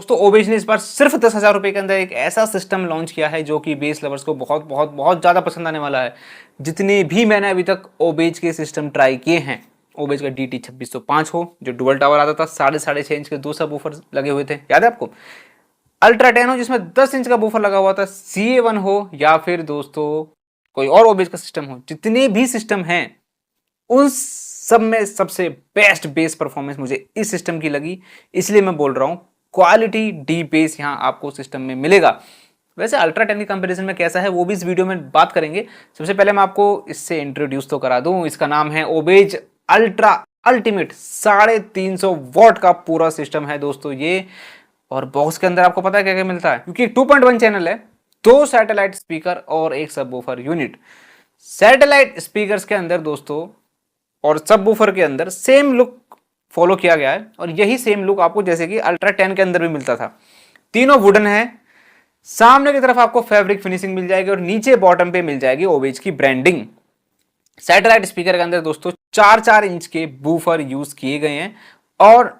दोस्तों ओबेज ने इस बार सिर्फ 10,000 रुपए के अंदर एक ऐसा सिस्टम लॉन्च किया है जो कि बेस लवर्स को बहुत बहुत बहुत ज्यादा पसंद आने वाला है। जितने भी मैंने अभी तक ओबेज के सिस्टम ट्राई किए हैं, ओबेज का DT 2605 हो जो डुअल टावर आता था, 6.5 इंच के 2 सब वूफर लगे हुए थे, याद है आपको? अल्ट्रा 10 हो जिसमें 10 इंच का बूफर लगा हुआ था, CA1 हो या फिर दोस्तों कोई और ओबेज का सिस्टम हो, जितने भी सिस्टम हैं उन सब में सबसे बेस्ट बेस परफॉर्मेंस मुझे इस सिस्टम की लगी। इसलिए मैं बोल रहा हूं क्वालिटी डी बेस यहां आपको सिस्टम में मिलेगा। वैसे अल्ट्रा 10 के कंपैरिजन में कैसा है वो भी इस वीडियो में बात करेंगे। सबसे पहले मैं आपको इससे इंट्रोड्यूस तो करा दूं। इसका नाम है ओबेज अल्ट्रा अल्टीमेट। 350 वॉट का पूरा सिस्टम है दोस्तों ये। और बॉक्स के अंदर आपको पता है क्या क्या मिलता है, क्योंकि 2.1 चैनल है, 2 सैटेलाइट स्पीकर और एक सबवूफर यूनिट। सैटेलाइट स्पीकर्स के अंदर दोस्तों और सबवूफर के अंदर सेम लुक फॉलो किया गया है और यही सेम लुक आपको जैसे कि अल्ट्रा 10 के अंदर भी मिलता था। तीनों वुडन है। सामने की तरफ आपको फैब्रिक फिनिशिंग मिल जाएगी और नीचे बॉटम पे मिल जाएगी ओबेज की ब्रांडिंग। सैटेलाइट स्पीकर के अंदर दोस्तों 4-4 इंच के बूफर यूज किए गए हैं और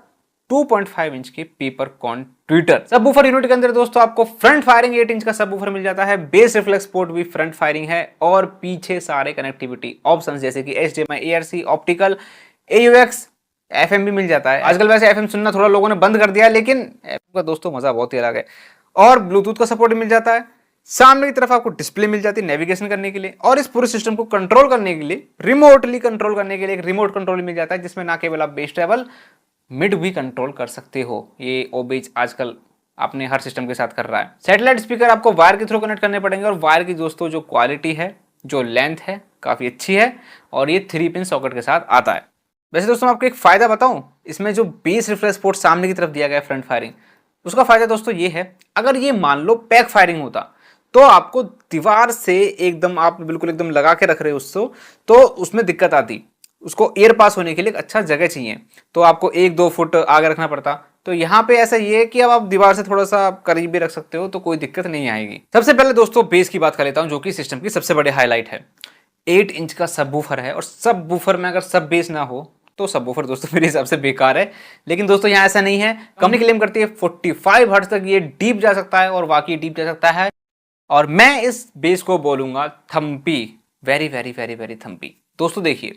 2.5 इंच के paper cone tweeter. Subwoofer unit के अंदर दोस्तों आपको फ्रंट फायरिंग 8 इंच का सबवूफर मिल जाता है। बेस रिफ्लेक्स पोर्ट भी फ्रंट फायरिंग है और पीछे सारे कनेक्टिविटी ऑप्शंस जैसे कि HDMI, ARC, optical, AUX, FM भी मिल जाता है। आजकल वैसे FM सुनना थोड़ा लोगों ने बंद कर दिया है, लेकिन FM का दोस्तों मजा बहुत ही अलग है। और ब्लूटूथ का सपोर्ट मिल जाता है। सामने की तरफ आपको डिस्प्ले मिल जाती है नेविगेशन करने के लिए और इस पूरे सिस्टम को कंट्रोल करने के लिए, रिमोटली कंट्रोल करने के लिए एक रिमोट कंट्रोल मिल जाता है, जिसमें ना केवल आप बेस ट्रैवल मिड भी कंट्रोल कर सकते हो। ये ओबेज आजकल अपने हर सिस्टम के साथ कर रहा है। सैटेलाइट स्पीकर आपको वायर के थ्रू कनेक्ट करने पड़ेंगे और वायर की दोस्तों जो क्वालिटी है, जो लेंथ है, काफी अच्छी है और ये 3 पिन सॉकेट के साथ आता है। वैसे दोस्तों मैं आपको एक फायदा बताऊं, इसमें जो बेस रिफ्लेक्स पोर्ट सामने की तरफ दिया गया है फ्रंट फायरिंग, उसका फायदा दोस्तों ये है, अगर ये मान लो पैक फायरिंग होता तो आपको दीवार से एकदम आप बिल्कुल एकदम लगा के रख रहे हो उसको, तो उसमें दिक्कत आती। उसको एयर पास होने के लिए एक अच्छा जगह चाहिए, तो आपको 1-2 फुट आगे रखना पड़ता। तो यहाँ पे ऐसा ये है कि अब आप दीवार से थोड़ा सा करीब भी रख सकते हो तो कोई दिक्कत नहीं आएगी। सबसे पहले दोस्तों बेस की बात कर लेता हूँ, जो कि सिस्टम की सबसे बड़ी हाईलाइट है। 8 इंच का सबवूफर है और सबवूफर में अगर सब बेस ना हो तो सबवूफर दोस्तों मेरे हिसाब से बेकार है। लेकिन दोस्तों यहाँ ऐसा नहीं है। कंपनी क्लेम करती है 45 हर्ट्ज तक ये डीप जा सकता है और वाकई डीप जा सकता है। और मैं इस बेस को बोलूंगा Thampi, very very very very Thampi. दोस्तों देखिए,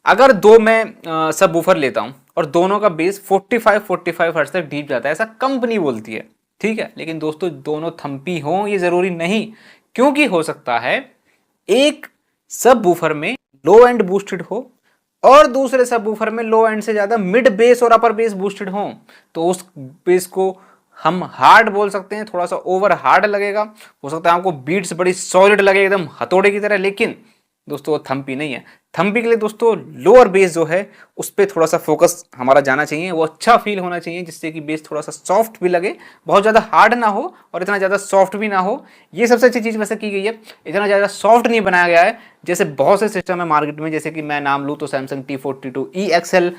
अगर दो मैं सबवूफर लेता हूं और दोनों का बेस 45 हर्ट्ज तक डीप जाता है, ऐसा कंपनी बोलती है, ठीक है। लेकिन दोस्तों दोनों थम्पी हों ये जरूरी नहीं, क्योंकि हो सकता है एक सबवूफर में लो एंड बूस्टेड हो और दूसरे सबवूफर में लो एंड से ज्यादा मिड बेस और अपर बेस बूस्टेड हो, तो उस बेस को हम हार्ड बोल सकते हैं, थोड़ा सा ओवर हार्ड लगेगा। हो सकता है आपको बीट्स बड़ी सॉलिड लगे एकदम हथौड़े की तरह, लेकिन दोस्तों वो थम्पी नहीं है। थम्पी के लिए दोस्तों लोअर बेस जो है उस पर थोड़ा सा फोकस हमारा जाना चाहिए, वो अच्छा फील होना चाहिए, जिससे कि बेस थोड़ा सा सॉफ्ट भी लगे, बहुत ज़्यादा हार्ड ना हो और इतना ज़्यादा सॉफ्ट भी ना हो। ये सबसे अच्छी चीज़ वैसे की गई है, इतना ज़्यादा सॉफ्ट नहीं बनाया गया है जैसे बहुत से सिस्टम है मार्केट में, जैसे कि मैं नाम लूँ तो सैमसंग T42 EXL,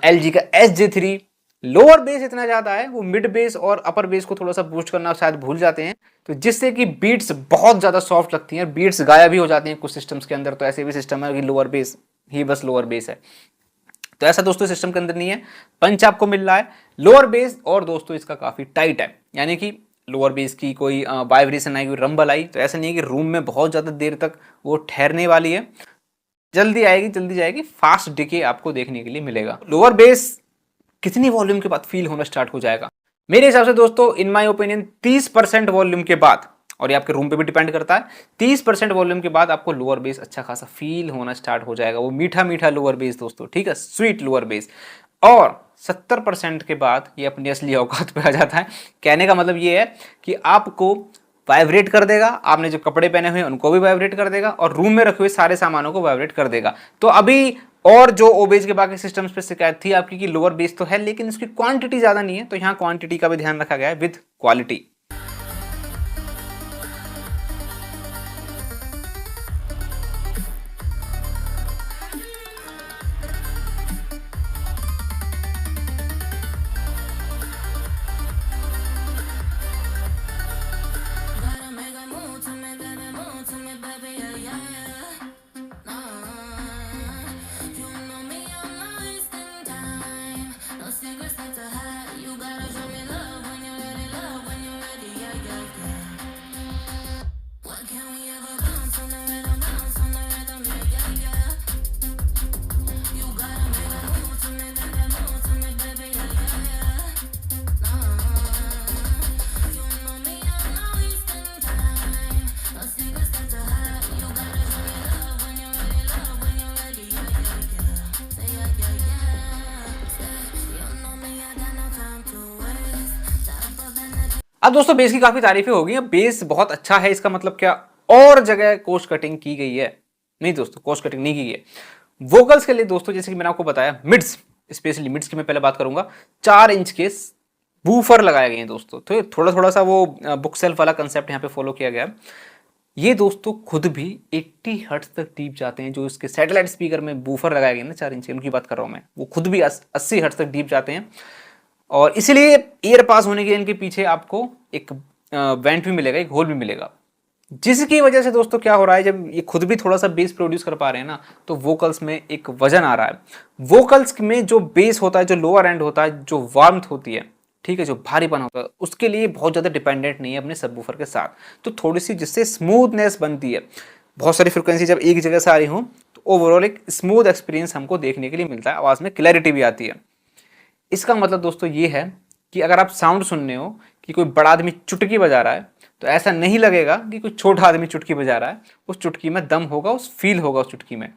LG का SJ3। लोअर बेस इतना ज़्यादा है, वो मिड बेस और अपर बेस को थोड़ा सा बूस्ट करना शायद भूल जाते हैं, तो जिससे कि बीट्स बहुत ज़्यादा सॉफ्ट लगती हैं, बीट्स गायब भी हो जाती हैं कुछ सिस्टम्स के अंदर। तो ऐसे भी सिस्टम है कि लोअर बेस ही बस लोअर बेस है, तो ऐसा दोस्तों सिस्टम के अंदर नहीं है। पंच आपको मिल रहा है लोअर बेस और दोस्तों इसका काफ़ी टाइट है, यानी कि लोअर बेस की कोई वाइब्रेशन आई, कोई रंबल आई, तो ऐसा नहीं है कि रूम में बहुत ज़्यादा देर तक वो ठहरने वाली है। जल्दी आएगी जल्दी जाएगी, फास्ट डिके आपको देखने के लिए मिलेगा। लोअर बेस कितनी वॉल्यूम के बाद फील होना स्टार्ट हो जाएगा? मेरे हिसाब से दोस्तों इन माय ओपिनियन 30% वॉल्यूम के बाद, और ये आपके रूम पे भी डिपेंड करता है, 30% वॉल्यूम के बाद आपको लोअर बेस अच्छा खासा फील होना स्टार्ट हो जाएगा। वो मीठा मीठा लोअर बेस दोस्तों, ठीक है, स्वीट लोअर बेस। और 70% के बाद ये अपनी असली औकात पे आ जाता है। कहने का मतलब ये है कि आपको वाइब्रेट कर देगा, आपने जो कपड़े पहने हुए हैं उनको भी वाइब्रेट कर देगा और रूम में रखे हुए सारे सामानों को वाइब्रेट कर देगा। तो अभी और जो ओबेज के बाकी सिस्टम्स पे शिकायत थी आपकी कि लोअर बेस तो है लेकिन इसकी क्वांटिटी ज्यादा नहीं है, तो यहाँ क्वांटिटी का भी ध्यान रखा गया है with quality. Secrets not to hide. You gotta show me love. अब दोस्तों बेस की काफी तारीफें हो गई, बेस बहुत अच्छा है, इसका मतलब क्या और जगह कॉस्ट कटिंग की गई है? नहीं दोस्तों, कॉस्ट कटिंग नहीं की है। वोकल्स के लिए दोस्तों जैसे कि मैंने आपको बताया, मिड्स, स्पेशली मिड्स की मैं पहले बात करूंगा, 4 इंच के बूफर लगाए गए हैं दोस्तों। तो थोड़ा थोड़ा सा वो बुक सेल्फ वाला कंसेप्ट यहाँ पे फॉलो किया गया। ये दोस्तों खुद भी 80 हर्ट्ज तक डीप जाते हैं। जो इसके सैटेलाइट स्पीकर में बूफर लगाए गए ना 4 इंच के, उनकी बात कर रहा हूं मैं, वो खुद भी 80 हर्ट्ज तक डीप जाते हैं। और इसलिए एयर पास होने के लिए इनके पीछे आपको एक वेंट भी मिलेगा, एक होल भी मिलेगा, जिसकी वजह से दोस्तों क्या हो रहा है, जब ये खुद भी थोड़ा सा बेस प्रोड्यूस कर पा रहे हैं ना, तो वोकल्स में एक वजन आ रहा है। वोकल्स में जो बेस होता है, जो लोअर एंड होता है, जो वार्मथ होती है, ठीक है, जो भारीपन होता है, उसके लिए बहुत ज़्यादा डिपेंडेंट नहीं है अपने सबवूफर के साथ। तो थोड़ी सी जिससे स्मूथनेस बनती है, बहुत सारी फ्रिक्वेंसी जब एक जगह से आ रही हो तो ओवरऑल एक स्मूथ एक्सपीरियंस हमको देखने के लिए मिलता है, आवाज़ में क्लैरिटी भी आती है। इसका मतलब दोस्तों ये है कि अगर आप साउंड सुनने हो कि कोई बड़ा आदमी चुटकी बजा रहा है, तो ऐसा नहीं लगेगा कि कोई छोटा आदमी चुटकी बजा रहा है। उस चुटकी में दम होगा, उस फील होगा उस चुटकी में।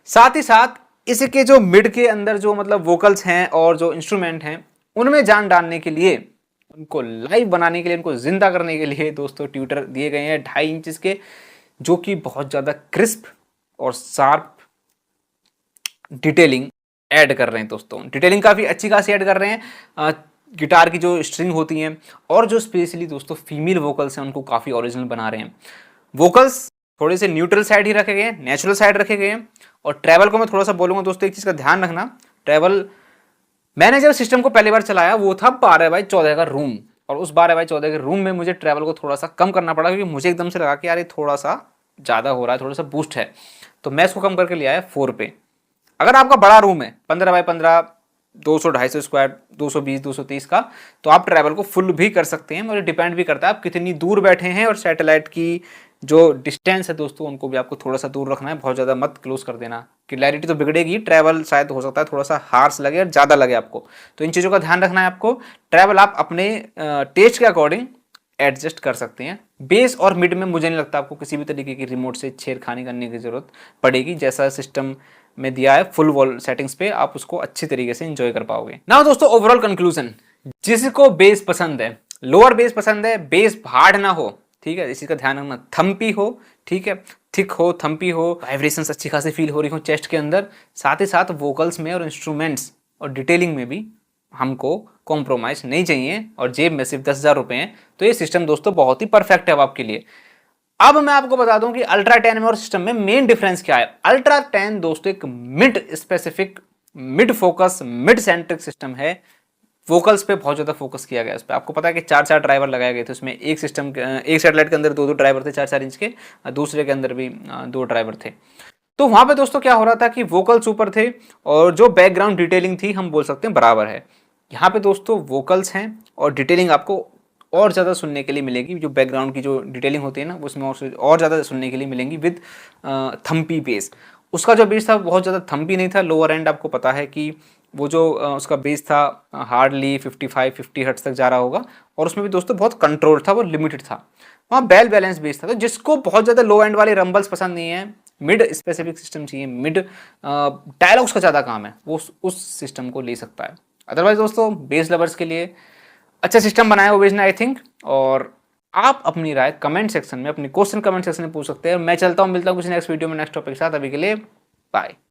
साथ ही साथ इसके जो मिड के अंदर जो मतलब वोकल्स हैं और जो इंस्ट्रूमेंट हैं, उनमें जान डालने के लिए, उनको लाइव बनाने के लिए, उनको जिंदा करने के लिए दोस्तों ट्यूटर दिए गए हैं 2.5 इंच के, जो कि बहुत ज़्यादा क्रिस्प और शार्प डिटेलिंग ऐड कर रहे हैं दोस्तों। डिटेलिंग काफ़ी अच्छी खासी ऐड कर रहे हैं। गिटार की जो स्ट्रिंग होती हैं और जो स्पेशली दोस्तों फीमेल वोकल्स हैं, उनको काफ़ी ओरिजिनल बना रहे हैं। वोकल्स थोड़े से न्यूट्रल साइड ही रखे गए हैं, नेचुरल साइड रखे गए हैं। और ट्रैवल को मैं थोड़ा सा बोलूँगा दोस्तों, एक चीज़ का ध्यान रखना, ट्रैवल मैंने जब सिस्टम को पहली बार चलाया वो था 12x14 का रूम, और उस 12x14 के रूम में मुझे ट्रैवल को थोड़ा सा कम करना पड़ा, क्योंकि मुझे एकदम से लगा कि यार ये थोड़ा सा ज़्यादा हो रहा है, थोड़ा सा बूस्ट है। तो मैं इसको कम करके ले आया 4 पे। अगर आपका बड़ा रूम है 15x15, 200-250 स्क्वायर, 220-230 का, तो आप ट्रैवल को फुल भी कर सकते हैं। और डिपेंड भी करता है आप कितनी दूर बैठे हैं, और सैटेलाइट की जो डिस्टेंस है दोस्तों, उनको भी आपको थोड़ा सा दूर रखना है, बहुत ज़्यादा मत क्लोज कर देना। क्लैरिटी तो बिगड़ेगी, ट्रैवल शायद हो सकता है थोड़ा सा हार्श लगे और ज़्यादा लगे आपको। तो इन चीज़ों का ध्यान रखना है आपको। ट्रैवल आप अपने टेस्ट के अकॉर्डिंग एडजस्ट कर सकते हैं। बेस और मिड में मुझे नहीं लगता आपको किसी भी तरीके की रिमोट से छेड़खानी करने की जरूरत पड़ेगी। जैसा सिस्टम में दिया है फुल वॉल सेटिंग्स पे, आप उसको अच्छी तरीके से एंजॉय कर पाओगे। नाउ दोस्तों ओवरऑल कंक्लूजन, जिसको बेस पसंद है, लोअर बेस पसंद है, बेस हार्ड ना हो, ठीक है, इसी का ध्यान रखना, थम्पी हो, ठीक है, थिक हो, थम्पी हो, वाइब्रेशंस अच्छी खासी फील हो रही हो चेस्ट के अंदर, साथ ही साथ वोकल्स में और इंस्ट्रूमेंट्स और डिटेलिंग में भी हमको कॉम्प्रोमाइज नहीं चाहिए, और जेब में सिर्फ 10,000 रुपए हैं, तो ये सिस्टम दोस्तों बहुत ही परफेक्ट है आपके लिए। अब मैं आपको बता दूं कि अल्ट्रा 10 में और सिस्टम में मेन डिफरेंस क्या है। अल्ट्रा 10 दोस्तों एक mid specific, mid focus, mid centric system है। वोकल्स पे बहुत ज्यादा फोकस किया गया है। इस पे आपको पता है कि 4-4 ड्राइवर लगाए गए थे उसमें, एक सिस्टम एक सैटेलाइट के अंदर 2-2 ड्राइवर थे 4-4 इंच के, दूसरे के अंदर भी 2 ड्राइवर थे। तो वहां पे दोस्तों क्या हो रहा था कि वोकल्स ऊपर थे और जो बैकग्राउंड डिटेलिंग थी हम बोल सकते हैं बराबर है। यहाँ पे दोस्तों वोकल्स हैं और डिटेलिंग आपको और ज़्यादा सुनने के लिए मिलेगी। जो बैकग्राउंड की जो डिटेलिंग होती है ना, उसमें और ज़्यादा सुनने के लिए मिलेंगी विद थम्पी बेस। उसका जो बेस था बहुत ज़्यादा थम्पी नहीं था, लोअर एंड आपको पता है कि वो जो उसका बेस था हार्डली 55-50 हर्ट्ज तक जा रहा होगा, और उसमें भी दोस्तों बहुत कंट्रोल था, वो लिमिटेड था, वहाँ वेल बैलेंस बेस था। तो जिसको बहुत ज़्यादा लो एंड वाले रंबल्स पसंद नहीं है, मिड स्पेसिफिक सिस्टम चाहिए, मिड डायलॉग्स का ज़्यादा काम है, वो उस सिस्टम को ले सकता है। अदरवाइज दोस्तों बेस लवर्स के लिए अच्छा सिस्टम बनाया ओबेज ने आई थिंक। और आप अपनी राय कमेंट सेक्शन में, अपनी क्वेश्चन कमेंट सेक्शन में पूछ सकते हैं। मैं चलता हूँ, मिलता हूँ कुछ नेक्स्ट वीडियो में नेक्स्ट टॉपिक के साथ। अभी के लिए बाय।